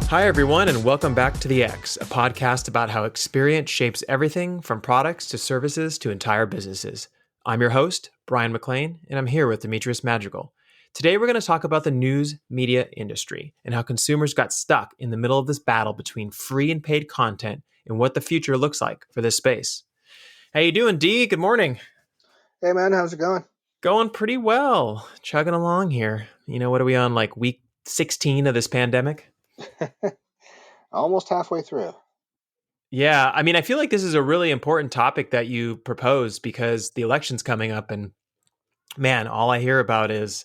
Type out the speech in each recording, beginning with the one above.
Hi, everyone, and welcome back to The X, a podcast about how experience shapes everything from products to services to entire businesses. I'm your host, Brian McLean, and I'm here with Demetrius Madrigal. Today, we're going to talk about the news media industry and how consumers got stuck in the middle of this battle between free and paid content and what the future looks like for this space. How you doing, D? Good morning. Hey man, how's it going? Going pretty well. Chugging along here. What are we on, like week 16 of this pandemic? Almost halfway through. Yeah, I feel like this is a really important topic that you propose because the election's coming up, and man, all I hear about is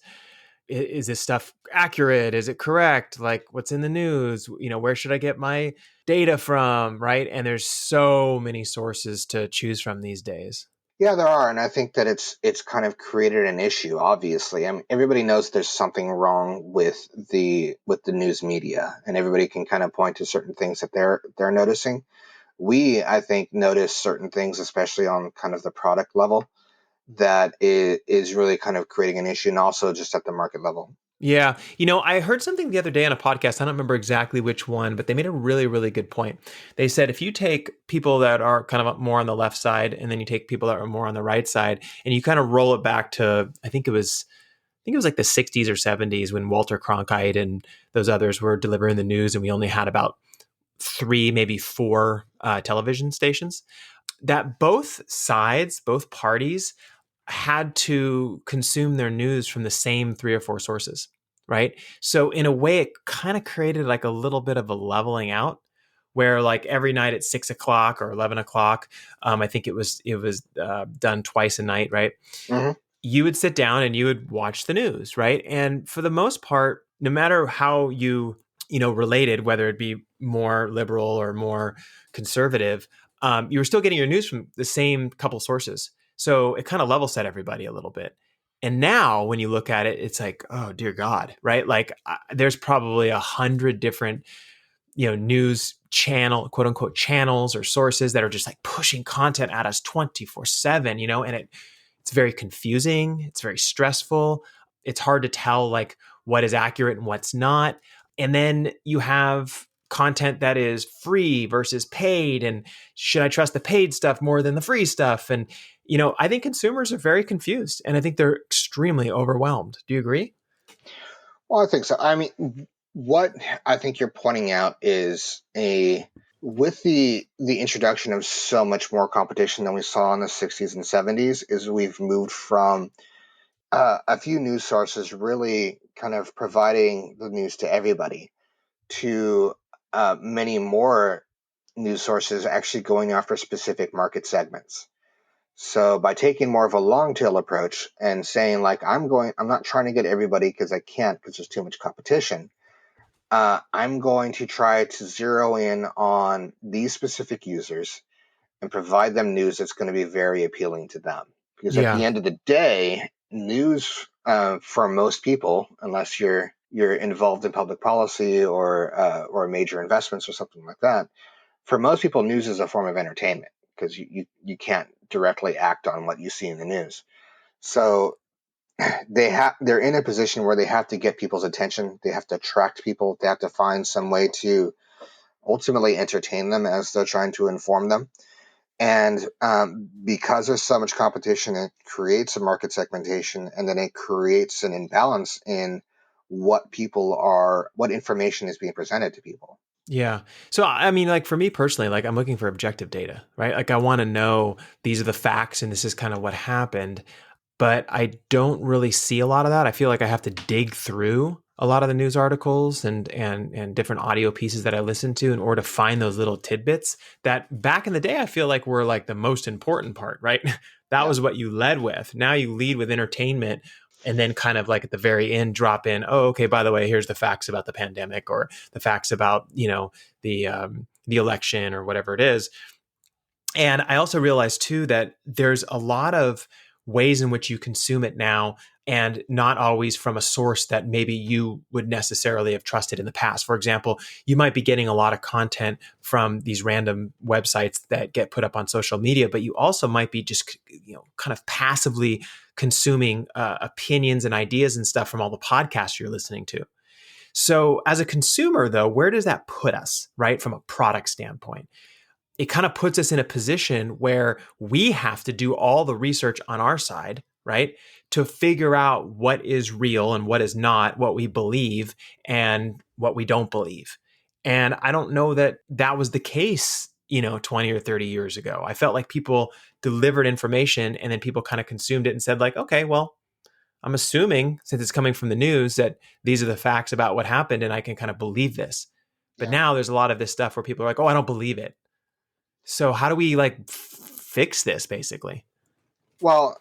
this stuff accurate? Is it correct? Like, what's in the news? Where should I get my data from? Right? And there's so many sources to choose from these days. Yeah, there are, and I think that it's kind of created an issue. Obviously, I mean, everybody knows there's something wrong with the news media, and everybody can kind of point to certain things that they're noticing. We, I think, notice certain things, especially on kind of the product level, that is really kind of creating an issue, and also just at the market level. Yeah. I heard something the other day on a podcast. I don't remember exactly which one, but they made a really, really good point. They said if you take people that are kind of more on the left side and then you take people that are more on the right side and you kind of roll it back to, I think it was like the 60s or 70s when Walter Cronkite and those others were delivering the news and we only had about three, maybe four television stations, that both sides, both parties had to consume their news from the same three or four sources, right? So in a way, it kind of created like a little bit of a leveling out, where like every night at 6 o'clock or 11 o'clock, I think it was done twice a night, right? Hmm. You would sit down and you would watch the news, right? And for the most part, no matter how you related, whether it be more liberal or more conservative, you were still getting your news from the same couple sources. So it kind of level set everybody a little bit. And now when you look at it, it's like, oh dear God, right? Like there's probably 100 different, news channel, quote unquote, channels or sources that are just like pushing content at us 24/7, and it's very confusing. It's very stressful. It's hard to tell like what is accurate and what's not. And then you have content that is free versus paid. And should I trust the paid stuff more than the free stuff? And, I think consumers are very confused and I think they're extremely overwhelmed. Do you agree? Well, I think so. I mean, what I think you're pointing out is a with the introduction of so much more competition than we saw in the 60s and 70s, is we've moved from a few news sources really kind of providing the news to everybody to many more news sources actually going after specific market segments. So by taking more of a long tail approach and saying like I'm not trying to get everybody because I can't because there's too much competition. I'm going to try to zero in on these specific users and provide them news that's going to be very appealing to them. Because at the Yeah. end of the day, news for most people, unless you're involved in public policy or major investments or something like that, for most people, news is a form of entertainment because you can't directly act on what you see in the news. So they're in a position where they have to get people's attention. They have to attract people. They have to find some way to ultimately entertain them as they're trying to inform them. And because there's so much competition, it creates a market segmentation, and then it creates an imbalance in what information is being presented to people. Yeah. So, like for me personally, like I'm looking for objective data, right? Like I want to know these are the facts and this is kind of what happened, but I don't really see a lot of that. I feel like I have to dig through a lot of the news articles and different audio pieces that I listen to in order to find those little tidbits that back in the day I feel like were like the most important part, right? That Yeah. was what you led with. Now you lead with entertainment and then kind of like at the very end drop in, oh, okay, by the way, here's the facts about the pandemic or the facts about, the election or whatever it is. And I also realized too that there's a lot of ways in which you consume it now and not always from a source that maybe you would necessarily have trusted in the past. For example, you might be getting a lot of content from these random websites that get put up on social media, but you also might be just, kind of passively consuming opinions and ideas and stuff from all the podcasts you're listening to. So as a consumer, though, where does that put us, right? From a product standpoint, it kind of puts us in a position where we have to do all the research on our side, right? To figure out what is real and what is not, what we believe and what we don't believe. And I don't know that that was the case, 20 or 30 years ago. I felt like people delivered information and then people kind of consumed it and said, like, okay, well, I'm assuming since it's coming from the news that these are the facts about what happened and I can kind of believe this. But Yeah. now there's a lot of this stuff where people are like, oh, I don't believe it. So how do we like fix this basically? Well,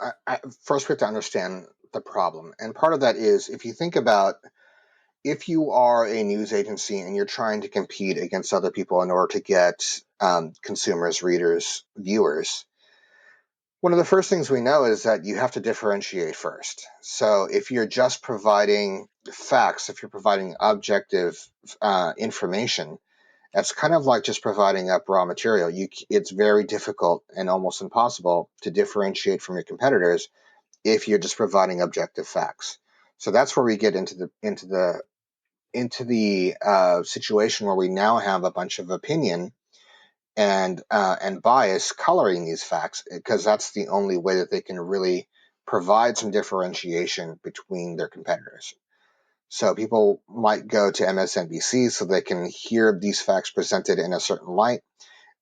first we have to understand the problem. And part of that is if you think about if you are a news agency and you're trying to compete against other people in order to get consumers, readers, viewers, one of the first things we know is that you have to differentiate first. So if you're just providing facts, if you're providing objective information, that's kind of like just providing up raw material. It's very difficult and almost impossible to differentiate from your competitors if you're just providing objective facts. So that's where we get into the situation where we now have a bunch of opinion and bias coloring these facts because that's the only way that they can really provide some differentiation between their competitors. So people might go to MSNBC so they can hear these facts presented in a certain light,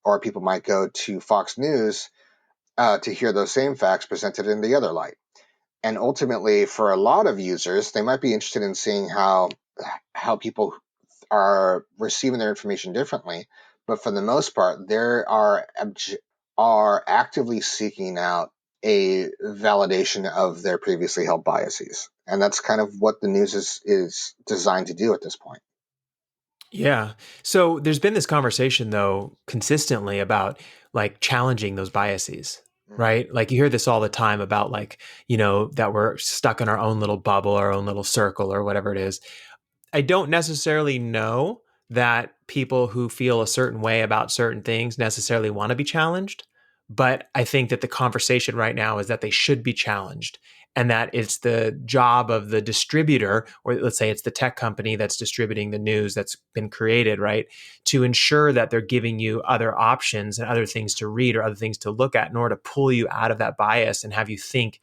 or people might go to Fox News to hear those same facts presented in the other light. And ultimately, for a lot of users, they might be interested in seeing how people are receiving their information differently. But for the most part, are actively seeking out a validation of their previously held biases, and that's kind of what the news is designed to do at this point. Yeah. So there's been this conversation though consistently about like challenging those biases, Mm-hmm. right? Like you hear this all the time about like, that we're stuck in our own little bubble, our own little circle or whatever it is. I don't necessarily know that people who feel a certain way about certain things necessarily want to be challenged, but I think that the conversation right now is that they should be challenged and that it's the job of the distributor, or let's say it's the tech company that's distributing the news that's been created, right, to ensure that they're giving you other options and other things to read or other things to look at in order to pull you out of that bias and have you think,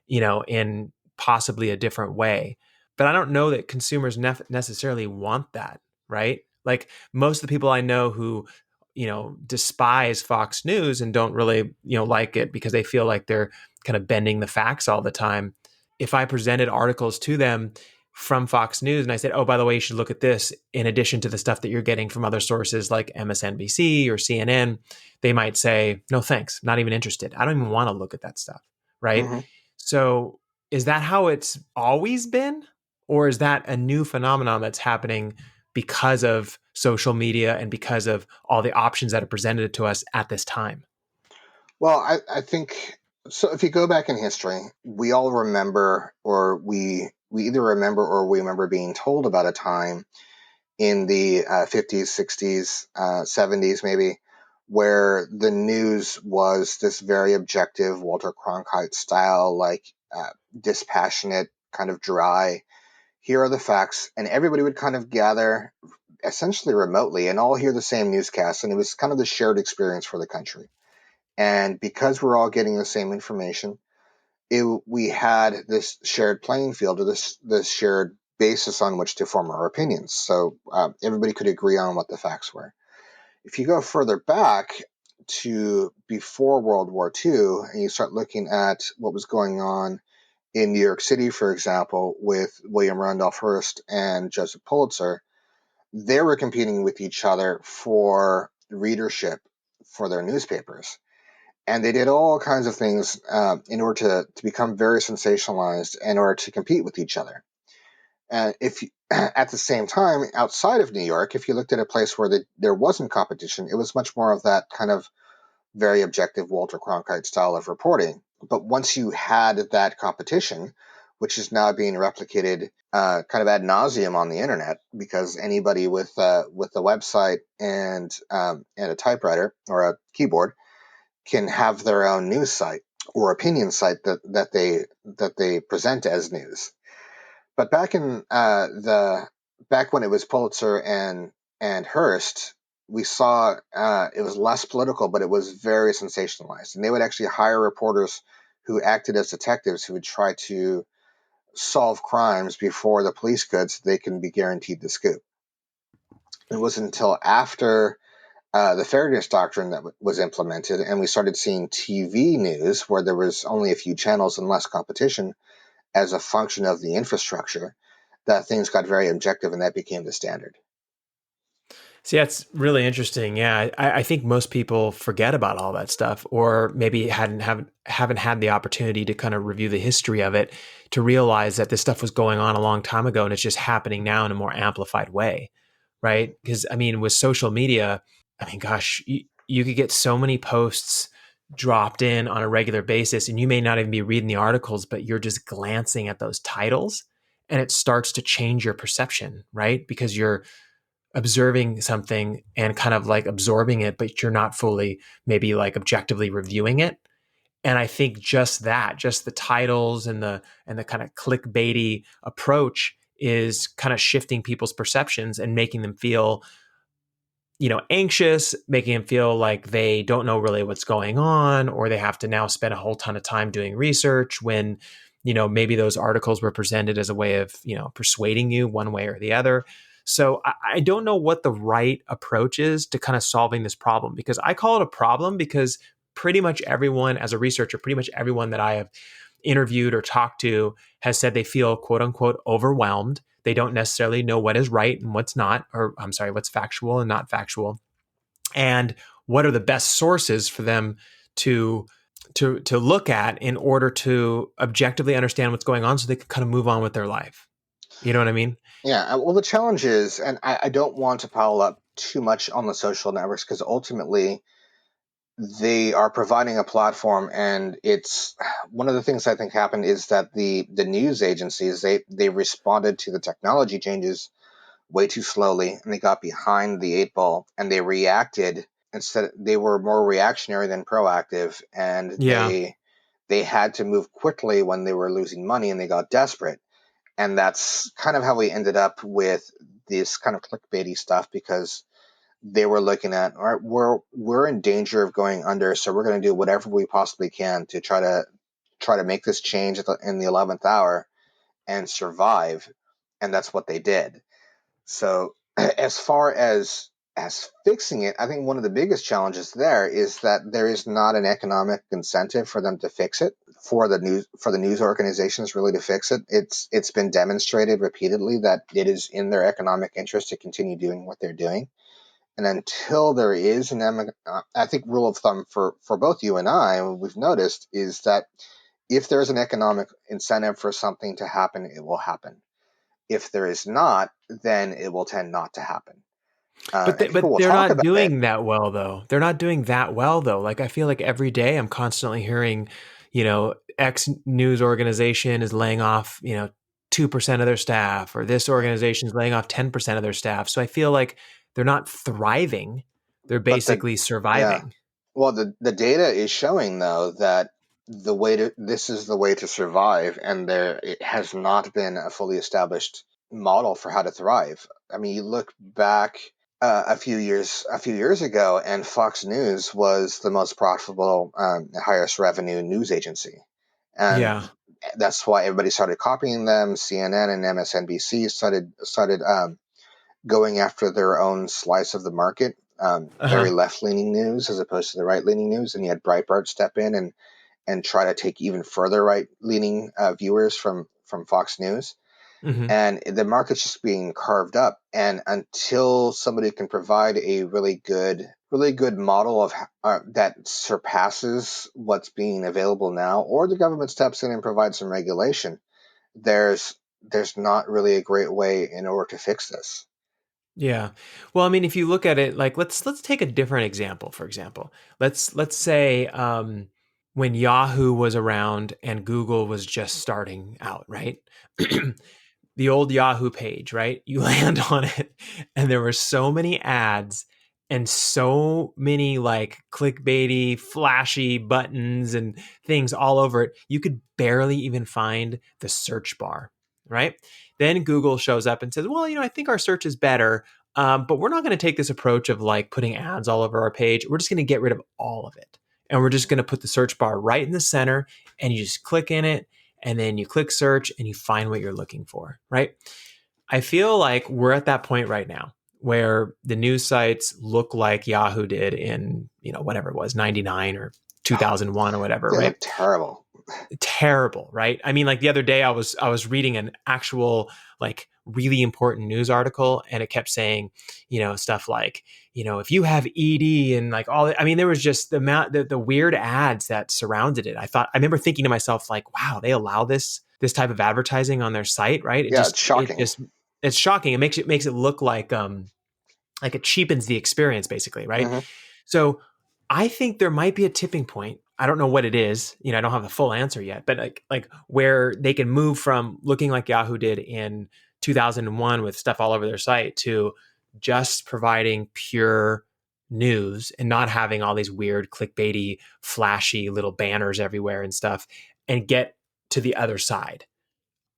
in possibly a different way. But I don't know that consumers necessarily want that, right? Like most of the people I know who, despise Fox News and don't really, like it because they feel like they're kind of bending the facts all the time. If I presented articles to them from Fox News and I said, oh, by the way, you should look at this in addition to the stuff that you're getting from other sources like MSNBC or CNN, they might say, no, thanks, not even interested. I don't even want to look at that stuff, right? Mm-hmm. So is that how it's always been? Or is that a new phenomenon that's happening because of social media and because of all the options that are presented to us at this time? Well, I think so. If you go back in history, we all remember, or we either remember or we remember being told about a time in the 50s, 60s, 70s, maybe, where the news was this very objective Walter Cronkite style, like dispassionate, kind of dry. Here are the facts, and everybody would kind of gather essentially remotely and all hear the same newscast, and it was kind of the shared experience for the country. And because we're all getting the same information, we had this shared playing field or this shared basis on which to form our opinions. So everybody could agree on what the facts were. If you go further back to before World War II and you start looking at what was going on in New York City, for example, with William Randolph Hearst and Joseph Pulitzer, they were competing with each other for readership for their newspapers, and they did all kinds of things in order to become very sensationalized in order to compete with each other. And if you, at the same time, outside of New York, if you looked at a place where there wasn't competition, it was much more of that kind of very objective Walter Cronkite style of reporting. But once you had that competition, which is now being replicated kind of ad nauseum on the internet, because anybody with a website and a typewriter or a keyboard can have their own news site or opinion site that they present as news. But back in back when it was Pulitzer and Hearst, we saw it was less political, but it was very sensationalized, and they would actually hire reporters who acted as detectives who would try to solve crimes before the police could, so they can be guaranteed the scoop. It wasn't until after the fairness doctrine that was implemented, and we started seeing TV news where there was only a few channels and less competition as a function of the infrastructure, that things got very objective, and that became the standard. See, that's really interesting. Yeah, I think most people forget about all that stuff, or maybe haven't had the opportunity to kind of review the history of it to realize that this stuff was going on a long time ago, and it's just happening now in a more amplified way, right? Because I mean, with social media, I mean, gosh, you could get so many posts dropped in on a regular basis, and you may not even be reading the articles, but you're just glancing at those titles, and it starts to change your perception, right? Because you're observing something and kind of like absorbing it, but you're not fully maybe like objectively reviewing it. And I think just that, just the titles and the kind of clickbaity approach is kind of shifting people's perceptions and making them feel, anxious, making them feel like they don't know really what's going on, or they have to now spend a whole ton of time doing research when, maybe those articles were presented as a way of, persuading you one way or the other. So I don't know what the right approach is to kind of solving this problem, because I call it a problem because pretty much everyone, as a researcher, pretty much everyone that I have interviewed or talked to has said they feel quote unquote overwhelmed. They don't necessarily know what is right and what's not, or I'm sorry, what's factual and not factual, and what are the best sources for them to to look at in order to objectively understand what's going on so they can kind of move on with their life. You know what I mean? Yeah, well, the challenge is, and I don't want to pile up too much on the social networks because ultimately they are providing a platform, and it's one of the things I think happened is that the news agencies, they responded to the technology changes way too slowly, and they got behind the eight ball, and they reacted. Instead, they were more reactionary than proactive, and Yeah. they had to move quickly when they were losing money, and they got desperate. And that's kind of how we ended up with this kind of clickbaity stuff, because they were looking at, all right, we're in danger of going under, so we're going to do whatever we possibly can to try to make this change in the 11th hour and survive. And that's what they did. So as far as fixing it, I think one of the biggest challenges there is that there is not an economic incentive for them to fix it, for the news organizations really to fix it. It's been demonstrated repeatedly that it is in their economic interest to continue doing what they're doing. And until there is I think rule of thumb for both you and I, what we've noticed is that if there's an economic incentive for something to happen, it will happen. If there is not, then it will tend not to happen. And people But will they're talk not about it, doing that well though. They're not doing that well though. Like I feel like every day I'm constantly hearing, X news organization is laying off, 2% of their staff, or this yeah. organization is laying off 10% of their staff. So I feel like they're not thriving. They're But basically yeah, surviving. well, the data is showing though that this is the way to survive, and there it has not been a fully established model for how to thrive. I mean, you look back a few years ago, and Fox News was the most profitable, highest revenue news agency, and Yeah. that's why everybody started copying them. CNN and MSNBC started going after their own slice of the market, very Uh-huh. left leaning news as opposed to the right leaning news. And you had Breitbart step in and try to take even further right leaning viewers from Fox News. Hmm. And the market's just being carved up. And until somebody can provide a really good model of that surpasses what's being available now, or the government steps in and provides some regulation, there's there's not really a great way in order to fix this. Yeah. Well, I mean, if you look at it, like let's take a different example. For example, let's say when Yahoo was around and Google was just starting out, right? The old Yahoo page, right? You land on it, and there were so many ads and so many like clickbaity, flashy buttons and things all over it. You could barely even find the search bar, right? Then Google shows up and says, well, I think our search is better, but we're not going to take this approach of like putting ads all over our page. We're just going to get rid of all of it. And we're just going to put the search bar right in the center, and you just click in it, and then you click search and you find what you're looking for, right? I feel like we're at that point right now where the news sites look like Yahoo did in, whatever it was, 99 or Oh, 2001 or whatever, they right? look terrible. Terrible, right? I mean, like the other day I was reading an actual like really important news article, and it kept saying, stuff like, if you have ED and like all I mean, there was just the weird ads that surrounded it. I remember thinking to myself like, wow, they allow this type of advertising on their site, right? It Yeah, just it's it shocking. just it's shocking. It makes it look like it cheapens the experience basically, right? Hmm. So I think there might be a tipping point. I don't know what it is. I don't have the full answer yet, but like where they can move from looking like Yahoo did in 2001 with stuff all over their site to just providing pure news and not having all these weird clickbaity, flashy little banners everywhere and stuff, and get to the other side.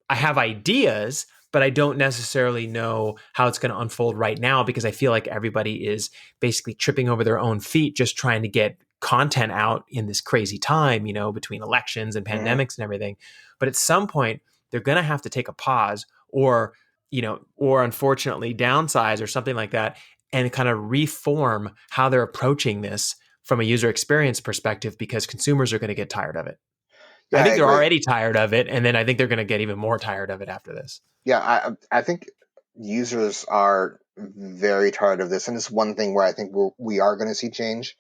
I have ideas, but I don't necessarily know how it's going to unfold right now because I feel like everybody is basically tripping over their own feet just trying to get content out in this crazy time, between elections and Hmm. pandemics and everything. But at some point, they're going to have to take a pause or unfortunately downsize or something like that and kind of reform how they're approaching this from a user experience perspective because consumers are going to get tired of it. I Yeah, I think they're agree. already tired of it, and then I think they're going to get even more tired of it after this. Yeah, I think users are very tired of this, and it's one thing where I think we are going to see change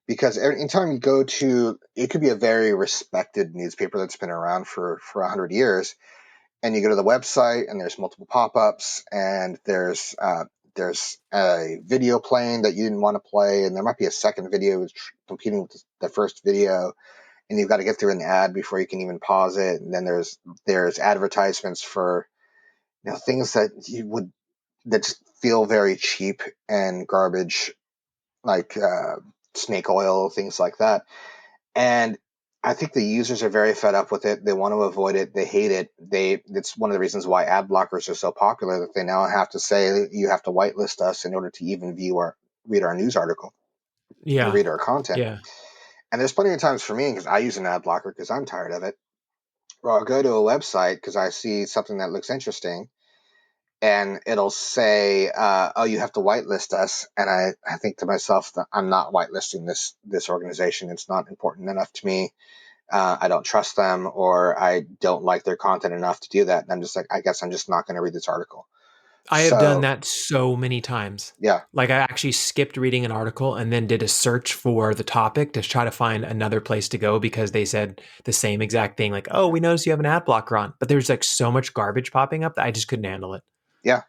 because anytime you go to, it could be a very respected newspaper that's been around for 100 years, and you go to the website and there's multiple pop-ups and there's a video playing that you didn't want to play, and there might be a second video competing with the first video, and you've got to get through an ad before you can even pause it, and then there's advertisements for things that you would that just feel very cheap and garbage, like snake oil, things like that. And I think the users are very fed up with it. They want to avoid it. They hate it. It's one of the reasons why ad blockers are so popular, that they now have to say you have to whitelist us in order to even read our news article or Yeah, read our content. yeah. And there's plenty of times for me, because I use an ad blocker because I'm tired of it, where I'll go to a website because I see something that looks interesting, and it'll say, "Oh, you have to whitelist us." And I think to myself that I'm not whitelisting this organization. It's not important enough to me. I don't trust them, or I don't like their content enough to do that. And I'm just like, I guess I'm just not going to read this article. I have done So that so many times. yeah, Like I actually skipped reading an article and then did a search for the topic to try to find another place to go because they said the same exact thing. Like, oh, we noticed you have an ad blocker on, but there's like so much garbage popping up that I just couldn't handle it. yeah.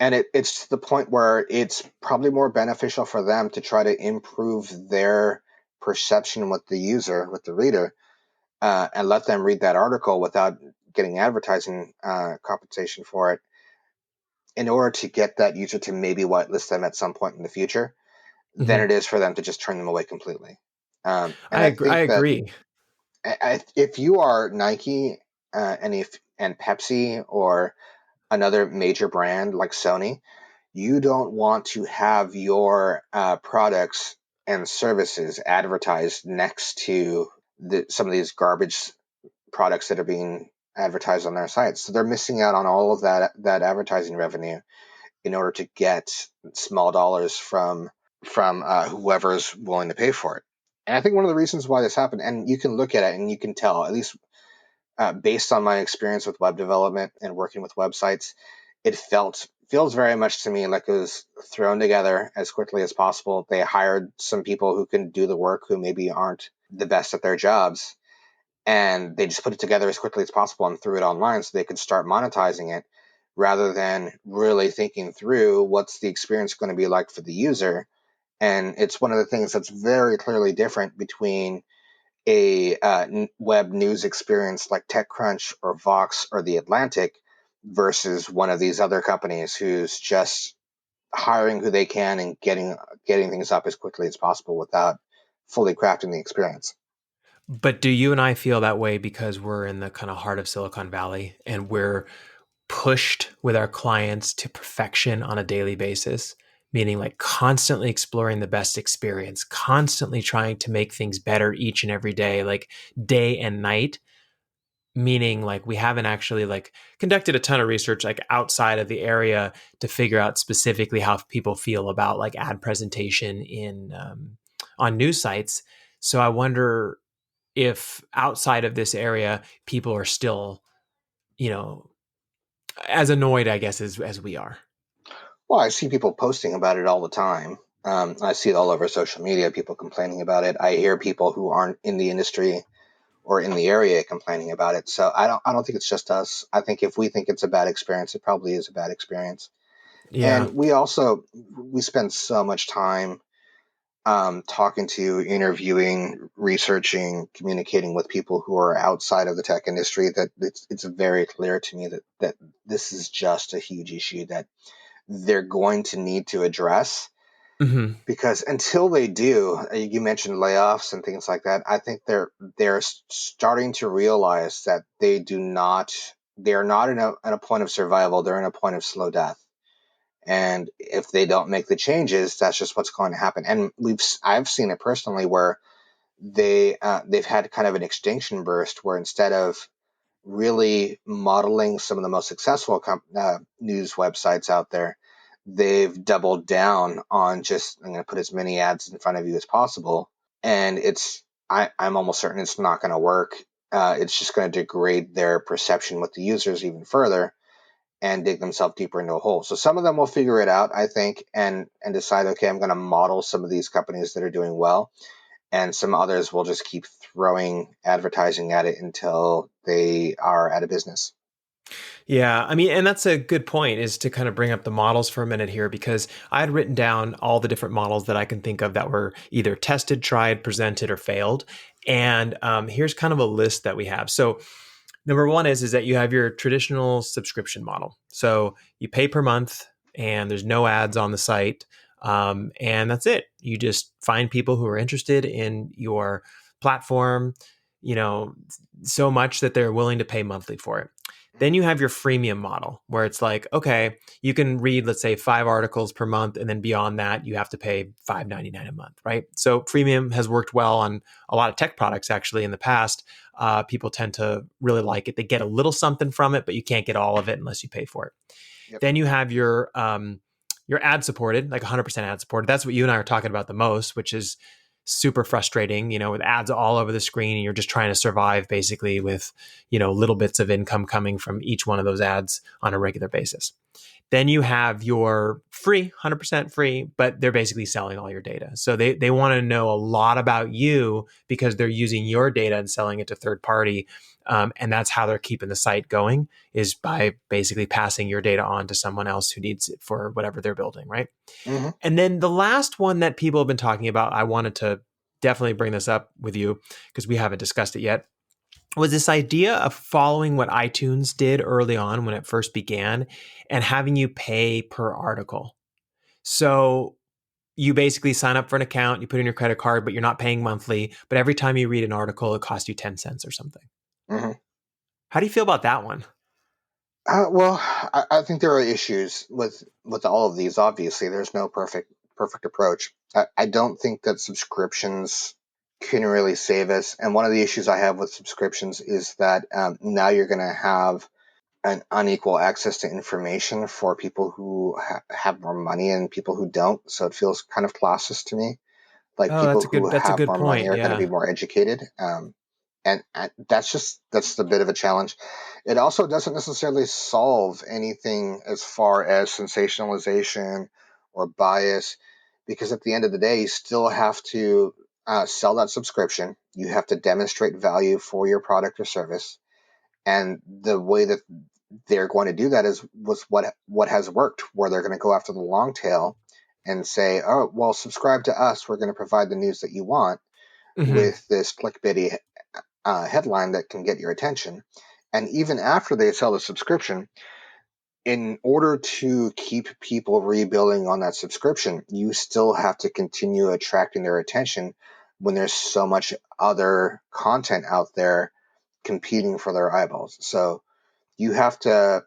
And it's to the point where it's probably more beneficial for them to try to improve their perception with the user, with the reader, and let them read that article without getting advertising compensation for it, in order to get that user to maybe whitelist them at some point in the future, than Hmm. it is for them to just turn them away completely. And I I agree. I think that agree. if you are Nike, and Pepsi, or another major brand like Sony, you don't want to have your products and services advertised next to some of these garbage products that are being advertised on their sites. So they're missing out on all of that advertising revenue in order to get small dollars from whoever's willing to pay for it. And I think one of the reasons why this happened, and you can look at it and you can tell, at least based on my experience with web development and working with websites, it feels very much to me like it was thrown together as quickly as possible. They hired some people who can do the work who maybe aren't the best at their jobs, and they just put it together as quickly as possible and threw it online so they could start monetizing it, rather than really thinking through what's the experience going to be like for the user. And it's one of the things that's very clearly different between a web news experience like TechCrunch or Vox or The Atlantic versus one of these other companies who's just hiring who they can and getting things up as quickly as possible without fully crafting the experience. But do you and I feel that way because we're in the kind of heart of Silicon Valley and we're pushed with our clients to perfection on a daily basis, meaning like constantly exploring the best experience, constantly trying to make things better each and every day, like day and night, meaning like we haven't actually like conducted a ton of research like outside of the area to figure out specifically how people feel about like ad presentation in on news sites. So I wonder if outside of this area people are still, you know, as annoyed, I guess, as we are. Well, I see people posting about it all the time. I see it all over social media, people complaining about it. I hear people who aren't in the industry or in the area complaining about it. So I don't think it's just us. I think if we think it's a bad experience, it probably is a bad experience. Yeah. And we spend so much time talking to, interviewing, researching, communicating with people who are outside of the tech industry that it's very clear to me that this is just a huge issue that they're going to need to address, Hmm. because until they do, you mentioned layoffs and things like that. I think they're starting to realize that they're not in a point of survival. They're in a point of slow death. And if they don't make the changes, that's just what's going to happen. And I've seen it personally where they've had kind of an extinction burst where instead of really modeling some of the most successful news websites out there, they've doubled down on just, I'm going to put as many ads in front of you as possible. And I'm almost certain it's not going to work. It's just going to degrade their perception with the users even further and dig themselves deeper into a hole. So some of them will figure it out, I think, and decide, okay, I'm going to model some of these companies that are doing well, and some others will just keep throwing advertising at it until they are out of business. Yeah, I mean, and that's a good point is to kind of bring up the models for a minute here because I had written down all the different models that I can think of that were either tested, tried, presented, or failed. And here's kind of a list that we have. So number one is that you have your traditional subscription model. So you pay per month, and there's no ads on the site, and that's it. You just find people who are interested in your platform, you know, so much that they're willing to pay monthly for it. Then you have your freemium model where it's like, okay, you can read, let's say, 5 articles per month, and then beyond that, you have to pay $5.99 a month, right? So freemium has worked well on a lot of tech products actually in the past. People tend to really like it. They get a little something from it, but you can't get all of it unless you pay for it. Yep. Then you have your ad supported, like 100% ad supported. That's what you and I are talking about the most, which is super frustrating, you know, with ads all over the screen and you're just trying to survive basically with, you know, little bits of income coming from each one of those ads on a regular basis. Then you have your free, 100% free, but they're basically selling all your data. So they want to know a lot about you because they're using your data and selling it to third party. And that's how they're keeping the site going is by basically passing your data on to someone else who needs it for whatever they're building, right? Mm-hmm. And then the last one that people have been talking about, I wanted to definitely bring this up with you because we haven't discussed it yet, was this idea of following what iTunes did early on when it first began and having you pay per article. So you basically sign up for an account, you put in your credit card, but you're not paying monthly. But every time you read an article, it costs you 10 cents or something. Mm-hmm. How do you feel about that one? Well, I think there are issues with all of these. Obviously, there's no perfect approach. I don't think that subscriptions can really save us. And one of the issues I have with subscriptions is that now you're going to have an unequal access to information for people who have more money and people who don't. So it feels kind of classist to me. Like Oh, people who that's a have good more money point. are going to be Yeah. more educated. And that's a bit of a challenge. It also doesn't necessarily solve anything as far as sensationalization or bias, because at the end of the day, you still have to sell that subscription. You have to demonstrate value for your product or service, and the way that they're going to do that is was what has worked, where they're going to go after the long tail and say, "Oh, well, subscribe to us. We're going to provide the news that you want." Hmm. With this clickbaity headline that can get your attention. And even after they sell the subscription, in order to keep people rebuilding on that subscription, you still have to continue attracting their attention when there's so much other content out there competing for their eyeballs. So you have to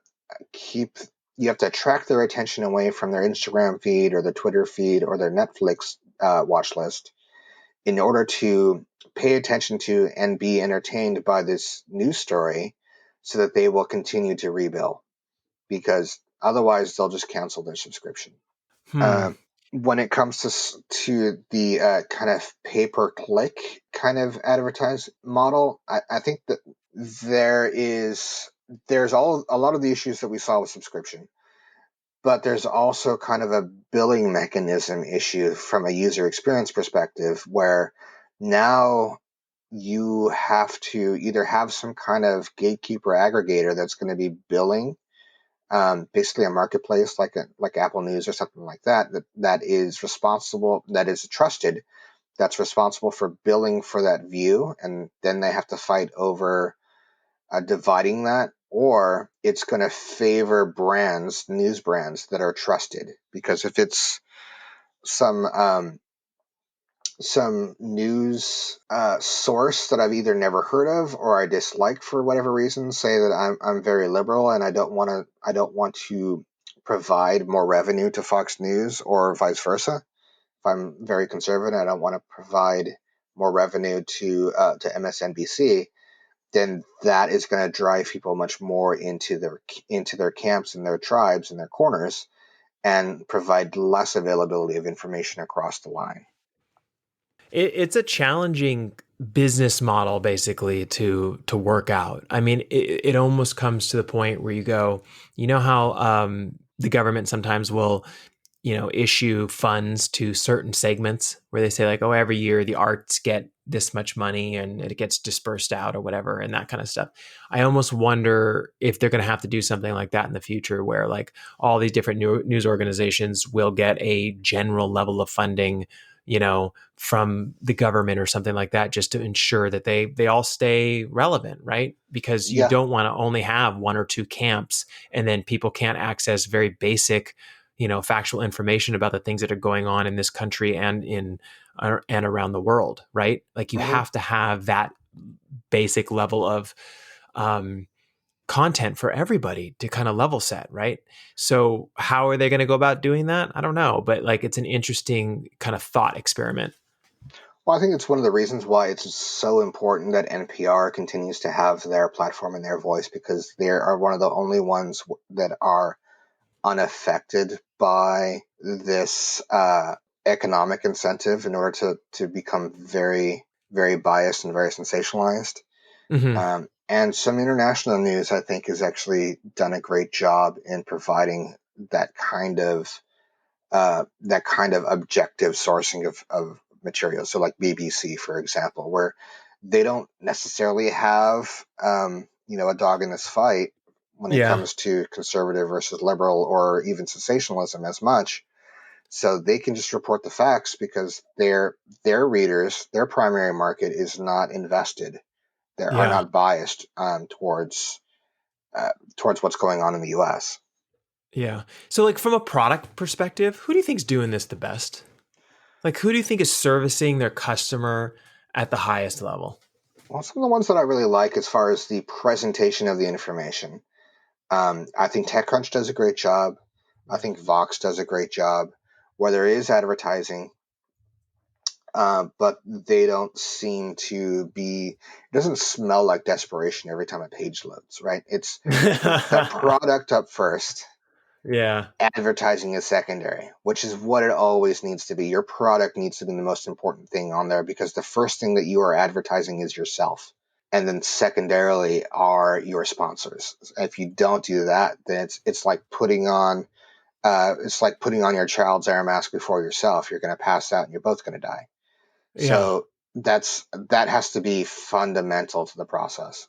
keep you have to attract their attention away from their Instagram feed or their Twitter feed or their Netflix watch list in order to pay attention to and be entertained by this news story so that they will continue to rebill, because otherwise they'll just cancel their subscription. Hmm. Um, when it comes to the kind of pay per click kind of advertise model, I think that there's all a lot of the issues that we saw with subscription, but there's also kind of a billing mechanism issue from a user experience perspective where now you have to either have some kind of gatekeeper aggregator that's going to be billing, basically a marketplace like Apple News or something like that is responsible, that is trusted, that's responsible for billing for that view, and then they have to fight over dividing that, or it's going to favor brands, news brands that are trusted. Because if it's some some news source that I've either never heard of or I dislike for whatever reason, say that I'm very liberal and I don't want to provide more revenue to Fox News, or vice versa. If I'm very conservative, I don't want to provide more revenue to MSNBC, then that is going to drive people much more into their camps and their tribes and their corners, and provide less availability of information across the line. It's a challenging business model basically to work out. I mean, it almost comes to the point where you go, you know how the government sometimes will, issue funds to certain segments where they say like, oh, every year the arts get this much money and it gets dispersed out or whatever and that kind of stuff. I almost wonder if they're going to have to do something like that in the future where like all these different news organizations will get a general level of funding, from the government or something like that, just to ensure that they all stay relevant, right? Because you Yeah, don't want to only have one or two camps and then people can't access very basic, factual information about the things that are going on in this country and in and around the world, right? Like you hmm have to have that basic level of um, content for everybody to kind of level set, right? So how are they going to go about doing that? I don't know, but like it's an interesting kind of thought experiment. Well, I think it's one of the reasons why it's so important that NPR continues to have their platform and their voice, because they are one of the only ones that are unaffected by this economic incentive in order to become very, very biased and very sensationalized. Hmm. And some international news, I think, has actually done a great job in providing that kind of objective sourcing of material. So, like BBC, for example, where they don't necessarily have a dog in this fight when it Yeah. comes to conservative versus liberal or even sensationalism as much. So they can just report the facts because their readers, their primary market is not invested. They are Yeah. not biased towards what's going on in the U.S. Yeah. So like from a product perspective, who do you think's doing this the best? Like who do you think is servicing their customer at the highest level? Well, some of the ones that I really like as far as the presentation of the information, I think TechCrunch does a great job. I think Vox does a great job, where there is advertising, but they don't seem to be. It doesn't smell like desperation every time a page loads. Right? It's the product up first, Yeah. advertising is secondary, which is what it always needs to be. Your product needs to be the most important thing on there, because the first thing that you are advertising is yourself. And then secondarily are your sponsors. If you don't do that, then it's like putting on your child's air mask before yourself. You're going to pass out and you're both going to die. Yeah. So that has to be fundamental to the process.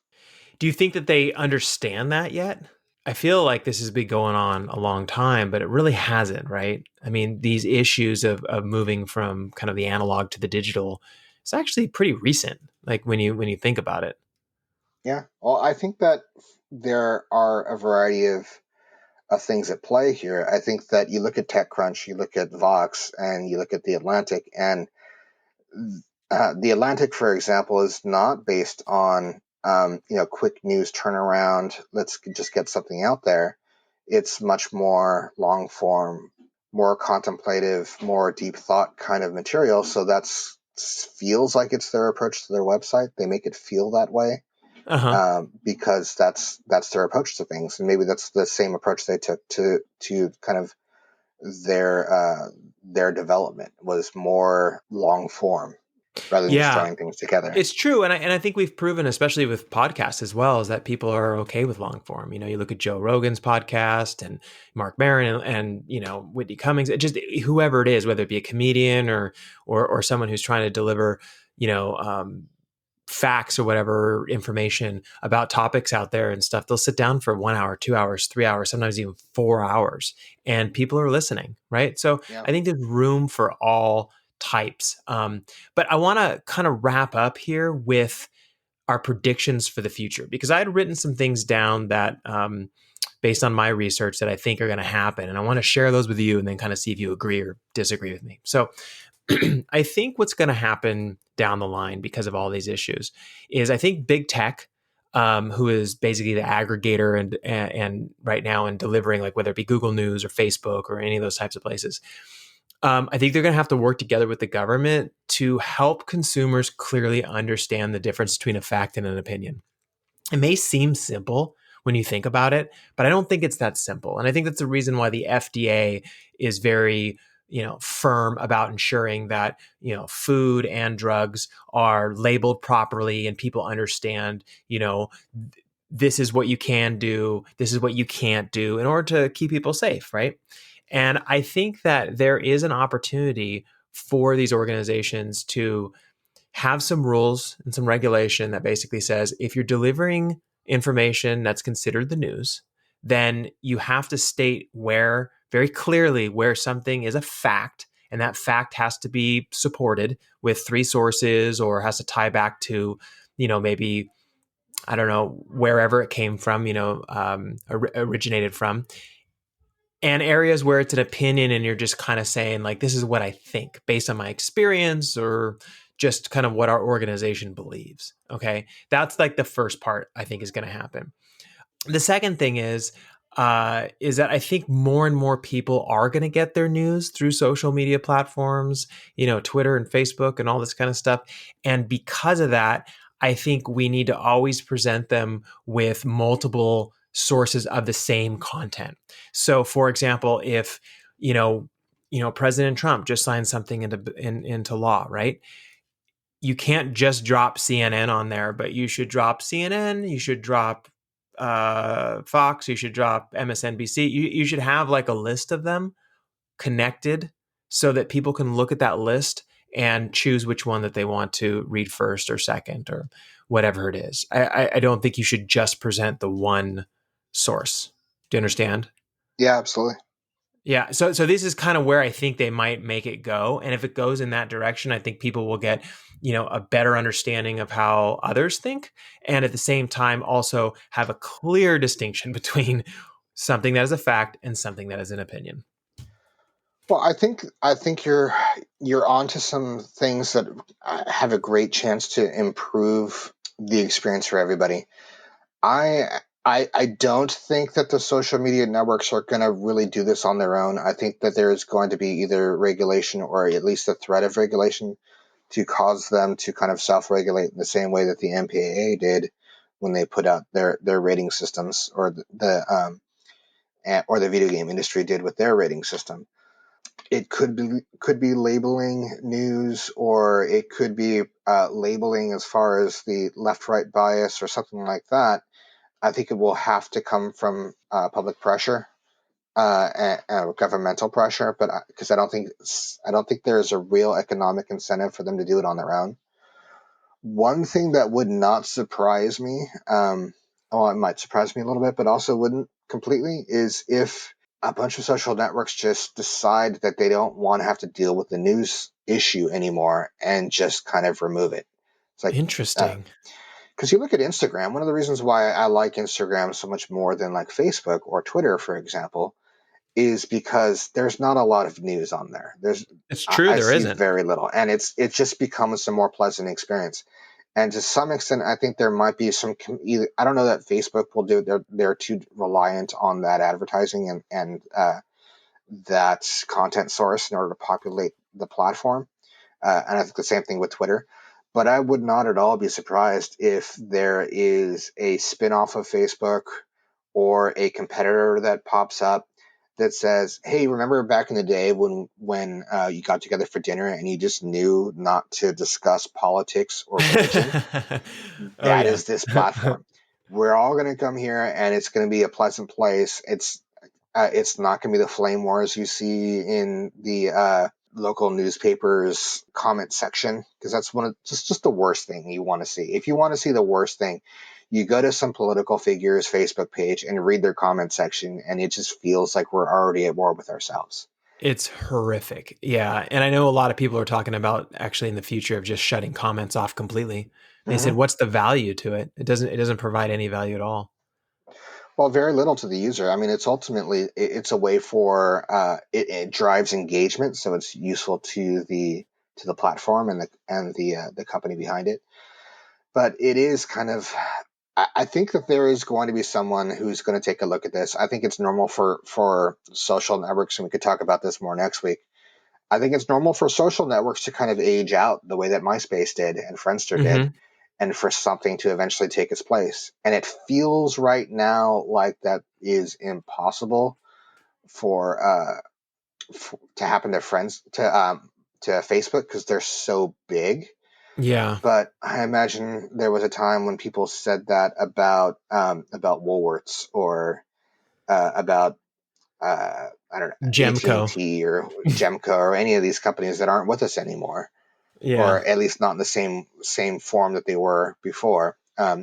Do you think that they understand that yet? I feel like this has been going on a long time, but it really hasn't, right? I mean, these issues of moving from kind of the analog to the digital, it's actually pretty recent. Like when you think about it. Yeah. Well, I think that there are a variety of things at play here. I think that you look at TechCrunch, you look at Vox, and you look at the Atlantic, and the Atlantic, for example, is not based on quick news turnaround. Let's just get something out there. It's much more long form, more contemplative, more deep thought kind of material. So that's feels like it's their approach to their website. They make it feel that way, Uh-huh. because that's their approach to things, and maybe that's the same approach they took to kind of their development was more long form rather than just Yeah. throwing things together. It's true, and I think we've proven, especially with podcasts as well, is that people are okay with long form. You look at Joe Rogan's podcast and Mark Maron and Whitney Cummings, just whoever it is, whether it be a comedian or someone who's trying to deliver, you know, um, facts or whatever information about topics out there and stuff. They'll sit down for 1 hour, 2 hours, 3 hours, sometimes even 4 hours, and people are listening, right? So Yeah. I think there's room for all types. But I want to kind of wrap up here with our predictions for the future because I had written some things down that, based on my research, that I think are going to happen, and I want to share those with you, and then kind of see if you agree or disagree with me. So I think what's going to happen down the line because of all these issues is I think big tech, who is basically the aggregator and right now in delivering, like whether it be Google News or Facebook or any of those types of places, I think they're going to have to work together with the government to help consumers clearly understand the difference between a fact and an opinion. It may seem simple when you think about it, but I don't think it's that simple. And I think that's the reason why the FDA is very, firm about ensuring that, food and drugs are labeled properly and people understand, this is what you can do, this is what you can't do in order to keep people safe, right? And I think that there is an opportunity for these organizations to have some rules and some regulation that basically says if you're delivering information that's considered the news, then you have to state where very clearly where something is a fact, and that fact has to be supported with three sources or has to tie back to, maybe, I don't know, wherever it came from, originated from, and areas where it's an opinion and you're just kind of saying like, this is what I think based on my experience or just kind of what our organization believes. Okay, that's like the first part I think is going to happen. The second thing is that I think more and more people are going to get their news through social media platforms, Twitter and Facebook and all this kind of stuff. And because of that, I think we need to always present them with multiple sources of the same content. So, for example, if President Trump just signed something into law, right? You can't just drop CNN on there, but you should drop CNN, you should drop Fox, you should drop MSNBC. You should have like a list of them connected so that people can look at that list and choose which one that they want to read first or second or whatever it is. I don't think you should just present the one source. Do you understand? Yeah, absolutely. Yeah, so this is kind of where I think they might make it go, and if it goes in that direction, I think people will get, a better understanding of how others think, and at the same time also have a clear distinction between something that is a fact and something that is an opinion. Well, I think you're onto some things that have a great chance to improve the experience for everybody. I don't think that the social media networks are going to really do this on their own. I think that there is going to be either regulation or at least a threat of regulation to cause them to kind of self-regulate in the same way that the MPAA did when they put out their rating systems, or or the video game industry did with their rating system. It could be labeling news, or it could be labeling as far as the left-right bias or something like that. I think it will have to come from public pressure, and governmental pressure, but because I don't think there's a real economic incentive for them to do it on their own. One thing that would not surprise me, well, it might surprise me a little bit, but also wouldn't completely, is if a bunch of social networks just decide that they don't want to have to deal with the news issue anymore and just kind of remove it. It's like, Interesting. because you look at Instagram, one of the reasons why I like Instagram so much more than like Facebook or Twitter, for example, is because there's not a lot of news on there. It's I true, I there see isn't. very little, and it just becomes a more pleasant experience. And to some extent, I think there might be some. Either, I don't know that Facebook will do. They're too reliant on that advertising and that content source in order to populate the platform. And I think the same thing with Twitter. But I would not at all be surprised if there is a spin-off of Facebook or a competitor that pops up that says, "Hey, remember back in the day when you got together for dinner and you just knew not to discuss politics or religion? Oh That yeah. is this platform. We're all going to come here, and it's going to be a pleasant place. It's not going to be the flame wars you see in the local newspapers comment section, because that's one of just the worst thing you want to see. If you want to see the worst thing, you go to some political figure's Facebook page and read their comment section, and it just feels like we're already at war with ourselves. It's horrific. Yeah. And I know a lot of people are talking about actually in the future of just shutting comments off completely. They said, Hmm. what's the value to it? It doesn't provide any value at all. Well, very little to the user. I mean, it's ultimately it's a way for it drives engagement, so it's useful to the platform and the company behind it. But it is kind of, I think that there is going to be someone who's going to take a look at this. I think it's normal for social networks, and we could talk about this more next week. I think it's normal for social networks to kind of age out the way that MySpace did and Friendster did, Hmm. and for something to eventually take its place. And it feels right now like that is impossible for, to happen to friends to Facebook, because they're so big. Yeah. But I imagine there was a time when people said that about Woolworths or about I don't know, AT and Gemco. T or Gemco or any of these companies that aren't with us anymore, Yeah. or at least not in the same form that they were before.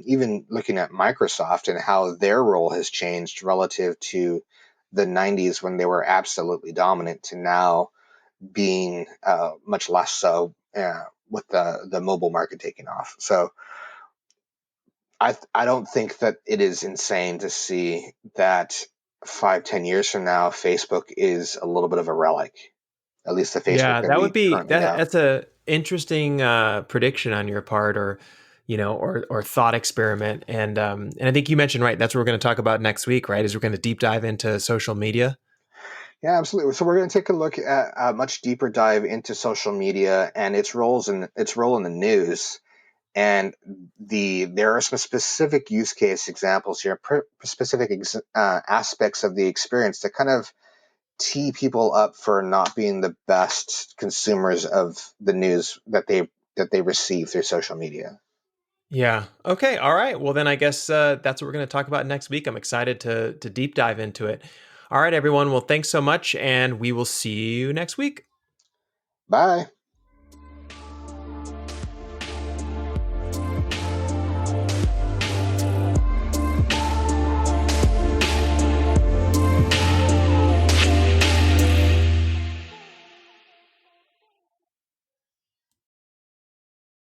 Even looking at Microsoft and how their role has changed relative to the 90s when they were absolutely dominant to now being much less so, with the mobile market taking off. So I don't think that it is insane to see that 5-10 years from now, Facebook is a little bit of a relic, at least the Facebook Yeah, that that would we be currently that know. that's a interesting prediction on your part, or or thought experiment. And I think you mentioned, right, that's what we're going to talk about next week, right? Is we're going to deep dive into social media. Yeah, absolutely. So we're going to take a look at a much deeper dive into social media and its role in the news. And there are some specific use case examples here, specific aspects of the experience that kind of tee people up for not being the best consumers of the news that they receive through social media. Yeah. Okay. All right. Well, then I guess that's what we're going to talk about next week. I'm excited to deep dive into it. All right, everyone. Well, thanks so much, and we will see you next week. Bye.